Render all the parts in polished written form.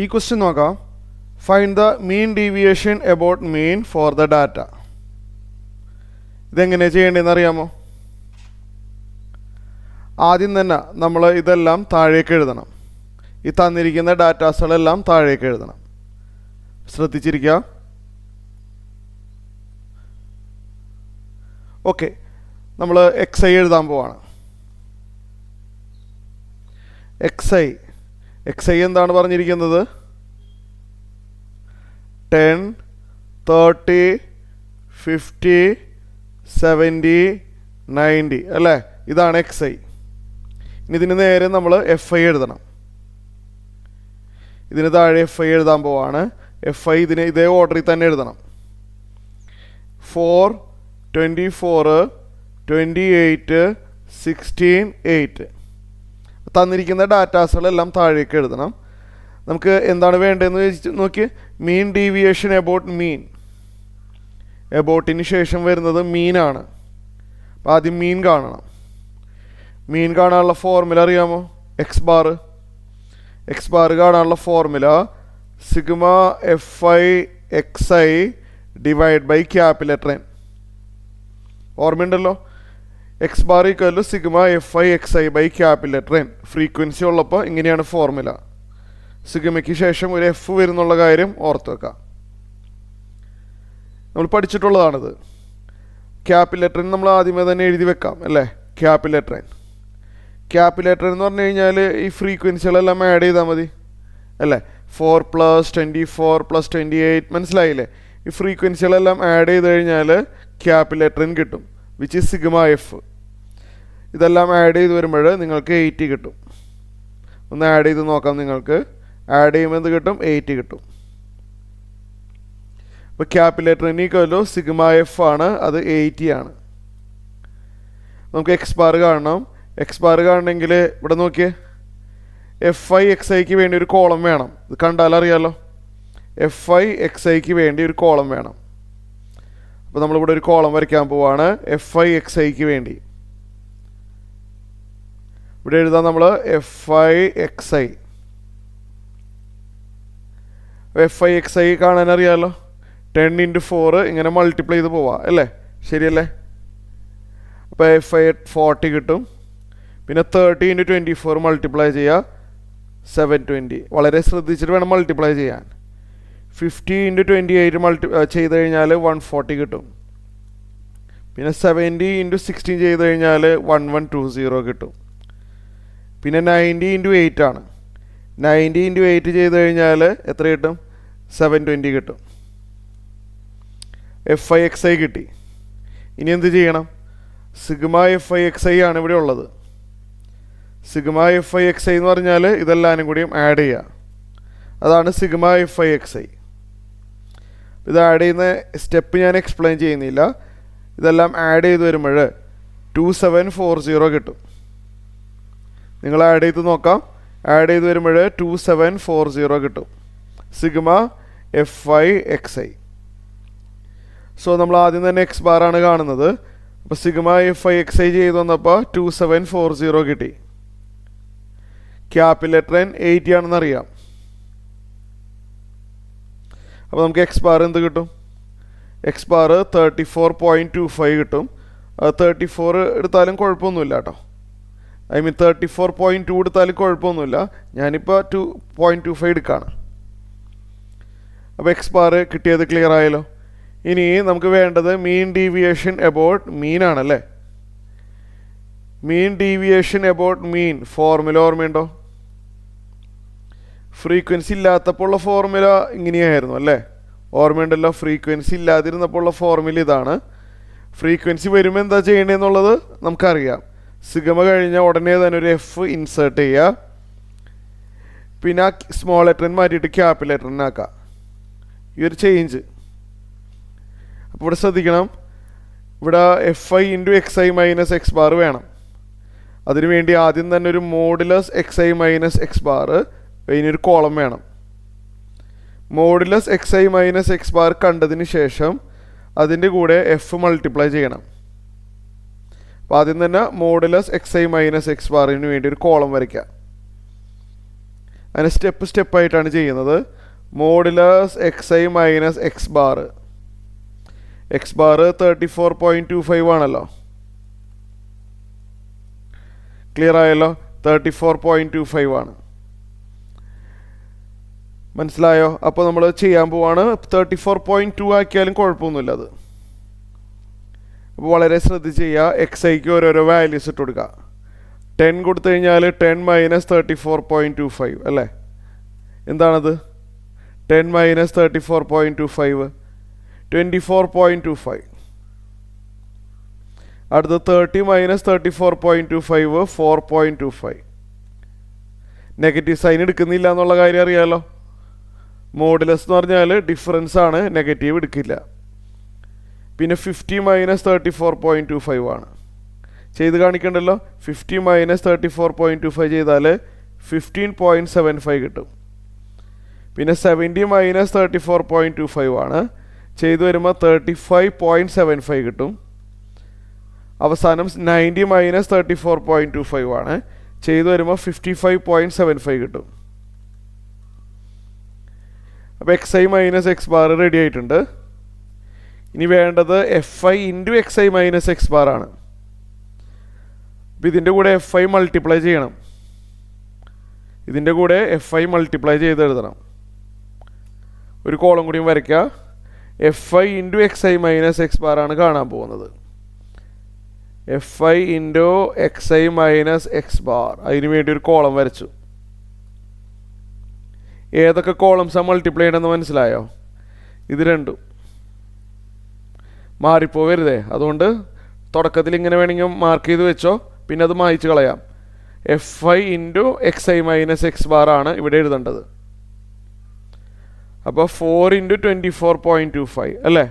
ഈ ക്വസ്റ്റ്യൻ നോക്കാം. Find the mean deviation about mean for the data. ഇതെങ്ങനെ ചെയ്യേണ്ടതെന്ന് അറിയാമോ? ആദ്യം തന്നെ നമ്മൾ ഇതെല്ലാം താഴേക്ക് എഴുതണം. ഈ തന്നിരിക്കുന്ന ഡാറ്റാസുകളെല്ലാം താഴേക്ക് എഴുതണം. ശ്രദ്ധിച്ചിരിക്കുക. ഓക്കെ, നമ്മൾ എക്സ് ഐ എഴുതാൻ പോവാണ്. എക്സ് ഐ എന്താണ് പറഞ്ഞിരിക്കുന്നത്? 10, 30, 50, 70, 90 അല്ലേ? ഇതാണ് എക്സ് ഐ. ഇനി ഇതിന് നേരെ നമ്മൾ എഫ് ഐ എഴുതണം. ഇതിന് താഴെ എഫ് ഐ എഴുതാൻ പോവാണ്. എഫ് ഐ ഇതിന് ഇതേ ഓർഡറിൽ തന്നെ എഴുതണം. 4, 24, 28, 16, 8 തന്നിരിക്കുന്ന ഡാറ്റാസുകളെല്ലാം താഴേക്ക് എഴുതണം. നമുക്ക് എന്താണ് വേണ്ടതെന്ന് നോക്കി. മീൻ ഡീവിയേഷൻ എബൌട്ട് മീൻ. എബൌട്ടിന് ശേഷം വരുന്നത് മീനാണ്. അപ്പോൾ ആദ്യം മീൻ കാണണം. മീൻ കാണാനുള്ള ഫോർമുല അറിയാമോ? എക്സ് ബാർ കാണാനുള്ള formula sigma f i x i divide by capital N. ഓർമ്മയുണ്ടല്ലോ? X bar equal to sigma f i x i by capital N. Frequency ഉള്ളപ്പോൾ ഇങ്ങനെയാണ് ഫോർമുല. സിഗ്മയ്ക്ക് ശേഷം ഒരു എഫ് വരുന്നുള്ള കാര്യം ഓർത്ത് വെക്കാം. നമ്മൾ പഠിച്ചിട്ടുള്ളതാണിത്. ക്യാപിറ്റൽ N നമ്മൾ ആദ്യമേ തന്നെ എഴുതി വെക്കാം അല്ലേ? ക്യാപിറ്റൽ N എന്ന് പറഞ്ഞു കഴിഞ്ഞാൽ ഈ ഫ്രീക്വൻസികളെല്ലാം ആഡ് ചെയ്താൽ മതി അല്ലേ? 4 + 24 + 28 മനസ്സിലായില്ലേ? ഈ ഫ്രീക്വൻസികളെല്ലാം ആഡ് ചെയ്ത് കഴിഞ്ഞാൽ ക്യാപിറ്റൽ N കിട്ടും, വിച്ച് ഈസ് സിഗ്മ എഫ്. ഇതെല്ലാം ആഡ് ചെയ്ത് വരുമ്പോൾ നിങ്ങൾക്ക് 80 കിട്ടും. ഒന്ന് ആഡ് ചെയ്ത് നോക്കാം. നിങ്ങൾക്ക് ആഡ് ചെയ്യുമ്പോൾ എന്ത് കിട്ടും? 80 കിട്ടും. അപ്പോൾ capital N equal to sigma f ആണ്, അത് 80 ആണ്. നമുക്ക് എക്സ് ബാർ കാണണം. എക്സ് ബാർ കാണണമെങ്കിൽ ഇവിടെ നോക്കിയേ, എഫ് ഐ എക്സ് ഐക്ക് വേണ്ടി ഒരു കോളം വേണം. ഇത് കണ്ടാൽ അറിയാമല്ലോ. എഫ് ഐ എക്സ് ഐക്ക് വേണ്ടി ഒരു കോളം വേണം. അപ്പോൾ നമ്മളിവിടെ ഒരു കോളം വരയ്ക്കാൻ പോവാണ്. എഫ് ഐ എക്സ് ഐക്ക് വേണ്ടി ഇവിടെ എഴുതാം നമ്മൾ F i x I. F i x I കാണാൻ അറിയാമല്ലോ. 10 × 4 ഇങ്ങനെ മൾട്ടിപ്ലൈ ചെയ്ത് പോവാം അല്ലേ? ശരിയല്ലേ? അപ്പോൾ എഫ് ഐ 40 കിട്ടും. പിന്നെ 30 × 24 മൾട്ടിപ്ലൈ ചെയ്യുക, 720. വളരെ ശ്രദ്ധിച്ചിട്ട് വേണം മൾട്ടിപ്ലൈ ചെയ്യാൻ. 50 × 28 ചെയ്ത് കഴിഞ്ഞാൽ 140 കിട്ടും. പിന്നെ 70 × 16 ചെയ്ത് കഴിഞ്ഞാൽ 1120 കിട്ടും. പിന്നെ 90 × 8 ആണ്. 90 × 8 ചെയ്ത് കഴിഞ്ഞാൽ എത്ര കിട്ടും? 720 കിട്ടും. എഫ് ഐ എക്സ് ഐ കിട്ടി. ഇനി എന്ത് ചെയ്യണം? Sigma f i x I ആണ് ഇവിടെ ഉള്ളത്. Sigma f i x I എന്ന് പറഞ്ഞാൽ ഇതെല്ലാവരും കൂടിയും ആഡ് ചെയ്യുക. അതാണ് sigma f i x I. ഇത് ആഡ് ചെയ്യുന്ന സ്റ്റെപ്പ് ഞാൻ എക്സ്പ്ലെയിൻ ചെയ്യുന്നില്ല. ഇതെല്ലാം ആഡ് ചെയ്ത് വരുമ്പോൾ 2740 കിട്ടും. നിങ്ങൾ ആഡ് ചെയ്ത് നോക്കാം. ആഡ് ചെയ്ത് വരുമ്പോൾ 2740 കിട്ടും. Sigma f i x I. So നമ്മൾ ആദ്യം തന്നെ എക്സ് ബാർ ആണ് കാണുന്നത്. അപ്പോൾ sigma f i x I ചെയ്ത് വന്നപ്പോൾ 2740 കിട്ടി. ക്യാപിറ്റൽ N 80 ആണെന്ന് അറിയാം. അപ്പോൾ നമുക്ക് എക്സ് ബാർ എന്ത് കിട്ടും? എക്സ് ബാർ 34.25 കിട്ടും. 34 എടുത്താലും കുഴപ്പമൊന്നുമില്ല കേട്ടോ. 34.2 എടുത്താലും കുഴപ്പമൊന്നുമില്ല. ഞാനിപ്പോൾ 2.25 എടുക്കുകയാണ്. അപ്പോൾ എക്സ് ബാർ കിട്ടിയത് ക്ലിയർ ആയല്ലോ. ഇനി നമുക്ക് വേണ്ടത് മീൻ ഡീവിയേഷൻ എബൌട്ട് മീൻ ആണല്ലേ? Mean deviation about mean formula ഓർമ്മയുണ്ടോ? ഫ്രീക്വൻസി ഇല്ലാത്തപ്പോൾ ഉള്ള ഫോർമുല ഇങ്ങനെയായിരുന്നു അല്ലേ? ഓർമ്മയുണ്ടല്ലോ? ഫ്രീക്വൻസി ഇല്ലാതിരുന്നപ്പോൾ ഉള്ള ഫോർമുല ഇതാണ്. ഫ്രീക്വൻസി വരുമ്പോൾ എന്താ ചെയ്യേണ്ടതെന്നുള്ളത് നമുക്കറിയാം. സിഗ്മ കഴിഞ്ഞാൽ ഉടനെ തന്നെ ഒരു എഫ് ഇൻസേർട്ട് ചെയ്യുക. പിന്നെ ആ സ്മോൾ ലെറ്ററിന് മാറ്റിയിട്ട് ക്യാപിറ്റൽ ലെറ്ററിനാക്കുക. ഈ ഒരു ചേഞ്ച്. അപ്പോൾ ഇവിടെ ശ്രദ്ധിക്കണം. ഇവിടെ F I × X I minus X bar വേണം. അതിനുവേണ്ടി ആദ്യം തന്നെ ഒരു modulus X I minus X bar, ഇതിനൊരു കോളം വേണം. Modulus X I minus X bar കണ്ടതിന് ശേഷം അതിൻ്റെ കൂടെ എഫ് മൾട്ടിപ്ലൈ ചെയ്യണം. അപ്പോൾ ആദ്യം തന്നെ modulus X I minus X ബാറിന് വേണ്ടി ഒരു കോളം വരയ്ക്കാം. അതിനെ സ്റ്റെപ്പായിട്ടാണ് ചെയ്യുന്നത്. Modulus X I minus X bar 34.25 ആണല്ലോ. ക്ലിയർ ആയല്ലോ? 34.25 ആണ്. മനസ്സിലായോ? അപ്പോൾ നമ്മൾ ചെയ്യാൻ പോവാണ്. 34.2 ആക്കിയാലും കുഴപ്പമൊന്നുമില്ല. അത് അപ്പോൾ വളരെ ശ്രദ്ധിച്ച് ചെയ്യുക. എക്സ് ഐക്ക് ഓരോരോ വാല്യൂസ് ഇട്ട് കൊടുക്കുക. 10 കൊടുത്തു കഴിഞ്ഞാൽ 10 മൈനസ് 34.25 അല്ലേ? എന്താണത്? 10 മൈനസ് 34.25 24.25. അടുത്ത 30 മൈനസ് 34.25 4.25. നെഗറ്റീവ് സൈൻ എടുക്കുന്നില്ല എന്നുള്ള കാര്യം അറിയാമല്ലോ. മോഡുലസ് എന്ന് പറഞ്ഞാൽ ഡിഫറൻസ് ആണ്, നെഗറ്റീവ് എടുക്കില്ല. പിന്നെ 50 മൈനസ് 34.25 ആണ്. ചെയ്ത് കാണിക്കണ്ടല്ലോ. 50 മൈനസ് 34.25 ചെയ്താൽ 15.75 കിട്ടും. പിന്നെ 70 മൈനസ് 34.25 ആണ്. ചെയ്തു വരുമ്പോൾ 35.75 കിട്ടും. അവസാനം 90 മൈനസ് 34.25 ആണ്. ചെയ്തു വരുമ്പോൾ 55.75 കിട്ടും. അപ്പോൾ X I minus X bar ready ആയിട്ടുണ്ട്. ഇനി വേണ്ടത് F I into X I minus X bar ആണ്. അപ്പോൾ ഇതിൻ്റെ കൂടെ എഫ് ഐ മൾട്ടിപ്ലൈ ചെയ്യണം. ഇതിൻ്റെ കൂടെ എഫ് ഐ മൾട്ടിപ്ലൈ ചെയ്ത് എഴുതണം. ഒരു കോളം കൂടിയും വരയ്ക്കുക. F I into X I minus X bar ആണ് കാണാൻ പോകുന്നത്. F I into X I minus X bar, അതിന് വേണ്ടി ഒരു കോളം വരച്ചു. ഏതൊക്കെ കോളംസാണ് മൾട്ടിപ്ലൈ ചെയ്യണമെന്ന് മനസ്സിലായോ? ഇത് രണ്ടും മാറിപ്പോവരുതേ. അതുകൊണ്ട് തുടക്കത്തിൽ ഇങ്ങനെ വേണമെങ്കിൽ മാർക്ക് ചെയ്ത് വെച്ചോ, പിന്നെ അത് മായ്ച്ച് കളയാം. F I into X I minus X bar ആണ് ഇവിടെ എഴുതേണ്ടത്. അപ്പോൾ 4 ഇൻറ്റു 24.25 അല്ലേ?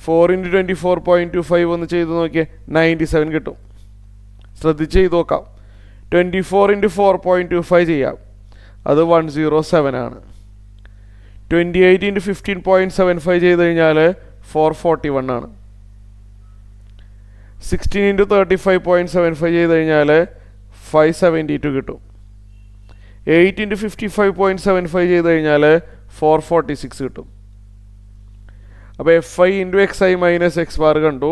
4 ഇൻറ്റു 24.25 ഒന്ന് ചെയ്ത് നോക്കിയേ, 97 കിട്ടും. ശ്രദ്ധിച്ച് ചെയ്ത് നോക്കാം. 24 ഇൻറ്റു 4.25 ചെയ്യാം, അത് 107 ആണ്. 28 ഇൻറ്റു 15.75 ചെയ്ത് കഴിഞ്ഞാൽ 441 ആണ്. 16 ഇൻറ്റു 35.75 ചെയ്ത് കഴിഞ്ഞാൽ 572 കിട്ടും. 8 ഇൻറ്റു 55.75 ചെയ്ത് കഴിഞ്ഞാൽ 446 കിട്ടും. അപ്പോൾ F I into X I minus X bar കണ്ടു.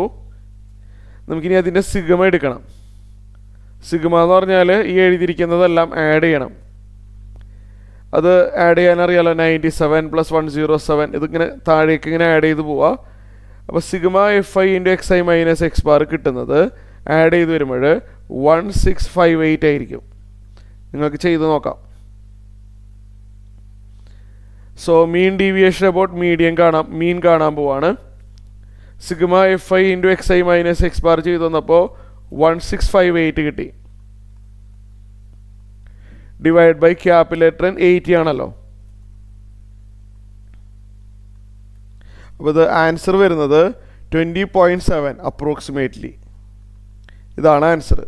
നമുക്കിനി അതിൻ്റെ സിഗ്മ എടുക്കണം. സിഗ്മ എന്ന് പറഞ്ഞാൽ ഈ എഴുതിയിരിക്കുന്നതെല്ലാം ആഡ് ചെയ്യണം. അത് ആഡ് ചെയ്യാനറിയാലോ. 97 പ്ലസ് 107 ഇതിങ്ങനെ താഴേക്ക് ഇങ്ങനെ ആഡ് ചെയ്ത് പോവുക. അപ്പോൾ sigma f I into X I minus X bar കിട്ടുന്നത് ആഡ് ചെയ്ത് വരുമ്പോൾ 1658 ആയിരിക്കും. നിങ്ങൾക്ക് ചെയ്ത് നോക്കാം. സോ മീൻ ഡീവിയേഷൻ അബൌട്ട് മീൻ കാണാൻ പോവാണ്. Sigma f I into X I minus X bar ചെയ്ത് വന്നപ്പോൾ 1658 കിട്ടി. ഡിവൈഡ് ബൈ ക്യാപിറ്റൽ ലെറ്റർ 80 ആണല്ലോ. അപ്പോൾ ഇത് ആൻസർ വരുന്നത് 20.7 അപ്രോക്സിമേറ്റ്ലി. ഇതാണ് ആൻസർ.